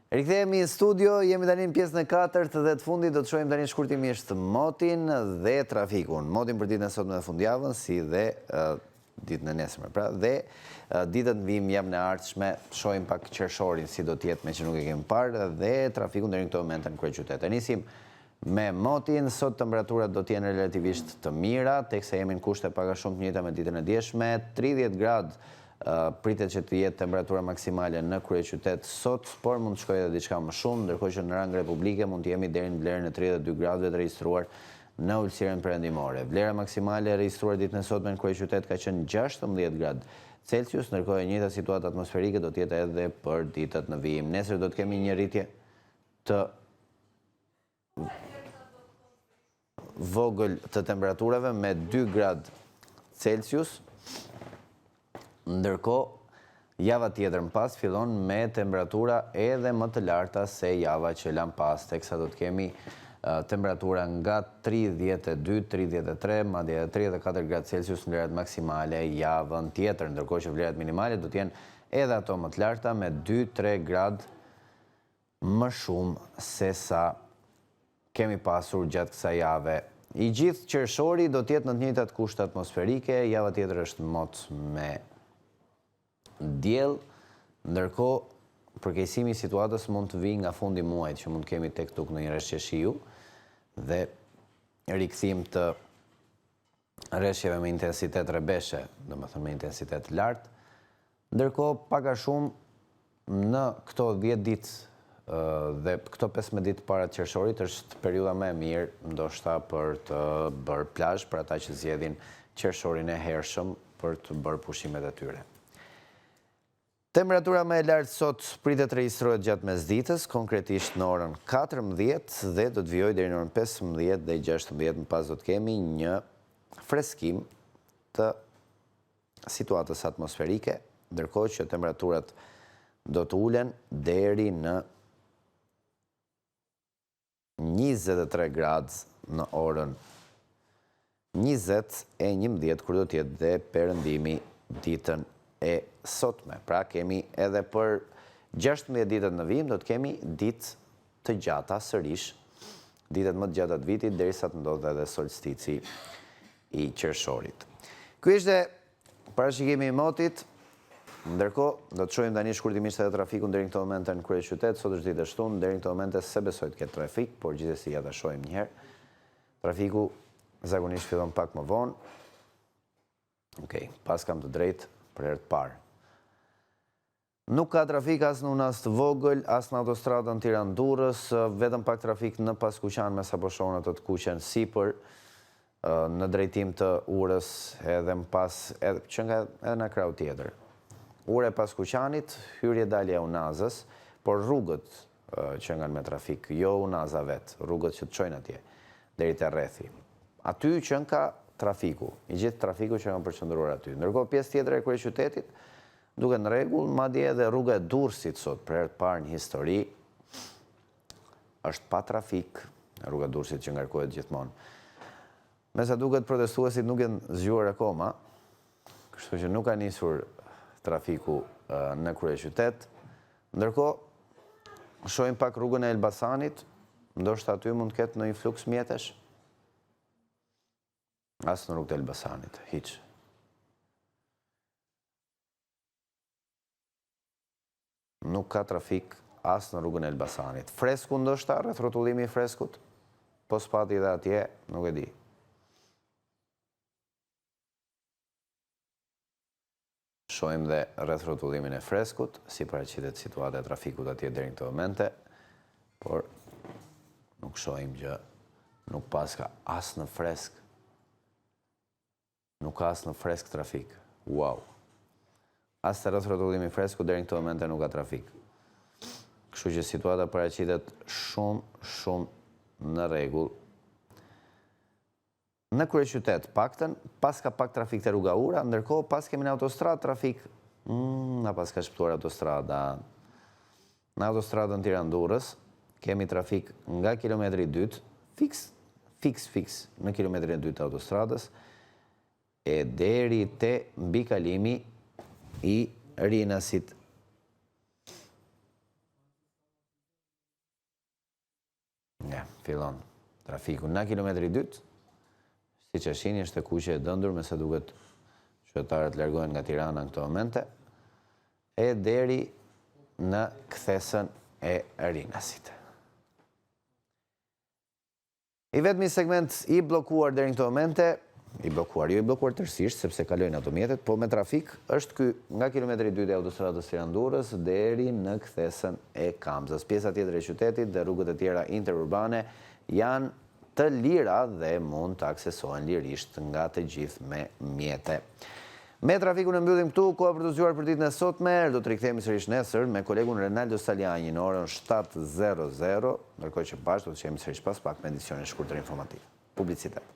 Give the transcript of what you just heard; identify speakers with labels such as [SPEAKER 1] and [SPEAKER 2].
[SPEAKER 1] Rikthehemi në studio, jemi tani në pjesën e 4 dhe të fundit do të shohim tani shkurtimisht motin dhe trafikun. Motin për ditën e sotme dhe fundjavën, si dhe ditën e nesërme. Pra, dhe ditët në vijim javën e ardhshme, shohim pak qershorin si do të jetë me që nuk e kemi parë dhe trafikun deri në këtë moment në kryeqytet. Nisim me motin, sot temperaturat do të jenë relativisht të mira, teksa jemi në kushte pak a shumë të njëjta me ditën e dieshme, 30 gradë. Pritet që të jetë temperatura maksimale në kryeqytet sot, por mund të shkojë edhe diçka më shumë, ndërkohë që në rang republike mund të jemi deri në vlerën e 32 gradëve të regjistruar në ulësiren perëndimore. Vlera maksimale e regjistruar ditën e sotme në kryeqytet ka qenë 16 gradë Celsius, ndërkohë e njëjta situatë atmosferike do të jetë edhe për ditët në vijim. Nesër do të kemi një rritje të vogël të temperaturave me 2 gradë Celsius. Ndërkohë, java tjetër më pas fillon me temperatura edhe më të larta se java që lan pas, teksa do të kemi temperatura nga 32, 33, madje 34 gradë Celsius në vlerat maksimale javën tjetër, ndërkohë që vlerat minimale do të jenë edhe ato më të larta me 2-3 gradë më shumë se sa kemi pasur gjatë kësaj jave. I gjithë qershori do të jetë në të njëjtat kushte atmosferike, java tjetër është mot me diell, ndërkohë përkeqësimi i situatës mund të vijë nga fundi i muajit që mund të kemi tek tuk në një rreshje shiu dhe rikthim të rreshjeve me intensitet rrebeshe, domethënë me intensitet lartë, ndërkohë pak a shumë në këto 10 ditë dhe këto 15 ditë para qershorit është periudha më e mirë ndoshta për të bërë plazh për ata që zgjedhin qershorin e hershëm për të bërë pushimet e tyre. Temperatura më e lartë sot pritet të regjistrohet gjatë mesditës, konkretisht në orën 14 dhe do të vijojë deri në orën 15 dhe 16 më pas do të kemi një freskim të situatës atmosferike, ndërkohë që temperaturat do të ulen deri në 23 gradë në orën 20:11 kur do të jetë dhe perëndimi ditën e sotme. Pra kemi edhe për 16 ditët në vijim, do të kemi ditë të gjata sërish, ditët më të gjata të vitit, derisa të ndodhë edhe solstici i qershorit. Ky ishte parashikimi i motit, ndërkohë do të shohim tani shkurtimisht edhe trafikun deri në këtë moment në kryeqytet. Sot është ditë e shtunë, deri në këtë moment se besoj të ketë trafik, por gjithsesi ja ta shohim një herë. Trafiku zakonisht fillon pak më vonë. Okej, pas kam të drejtë për herë të parë. Nuk ka trafik as në unas të vogël, as në autostradën Tiranë-Durrës, vetëm pak trafik në Paskuqan me sapo shohun ato të kuqen sipër, në drejtim të Urës edhe më pas, që nga edhe në krau tjetër. Ure Paskuqanit, hyrje dalje Unazës, por rrugët që nga me trafik, jo Unaza vetë, rrugët që të çojnë atje, deri te rrethi. Aty që nga trafiku, i gjithë trafiku që kanë përqendruar aty. Ndërkohë pjesë tjetër e kryeqytetit duket në rregull, madje edhe rruga e Durrësit sot për herë të parë në histori është pa trafik, rruga e Durrësit që ngarkohet gjithmonë. Me sa duket protestuesit nuk janë zgjuar akoma, kështu që nuk ka nisur trafiku në kryeqytet. Ndërkohë shohim pak rrugën e Elbasanit, ndoshta aty mund të ketë ndonjë fluks mjetesh. As në rrugë të Elbasanit, hiç. Nuk ka trafik as në rrugën e Elbasanit. Fresku ndoshta, rreth rrotullimi i freskut, po spati dhe atje, nuk e di. Shohim dhe rreth rrotullimin e freskut, si paraqitet situata e trafikut atje deri në këtë momente, por nuk shohim gjë, nuk paska as në fresk. Nuk ka as në fresk trafik. Wow. As të rreth rrotullimi freskut deri në këtë moment nuk ka trafik. Kështu që situata paraqitet shumë në rregull. Në kryeqytet paktën, pas ka pak trafik te rruga Ura, ndërkohë pas kemi në autostradë trafik. Na pas ka shpëtuar autostrada. Në autostradën Tiranë-Durrës kemi trafik nga kilometri 2, fiks në kilometrin e 2 të autostradës, e deri te mbikalimi i Rinasit. fillon trafiku nga kilometri 2, si që shini është e kuqe e dëndur, me se duket qytetarët largohen nga Tirana në këto momente, e deri në kthesën e Rinasit. I vetmi segment i blokuar deri në këto momente, jo i blokuar tërësisht, sepse kalojnë ato mjetet, po me trafik, është ky nga kilometri 2 e autostradës Tiranë-Durrës deri në kthesën e Kamzës. Pjesa tjetër e qytetit dhe rrugët e tjera interurbane janë të lira dhe mund të aksesohen lirisht nga të gjithë me mjete. Me trafikun e mbyllim këtu, koha për të zgjuar për ditën e sotme, do të rikthehemi sërish nesër me kolegun Renaldo Saliani në orën 7:00, ndërkohë që bashkë do të qemi sërish pas pak me edicionin shkurtër informativ. Publicitet.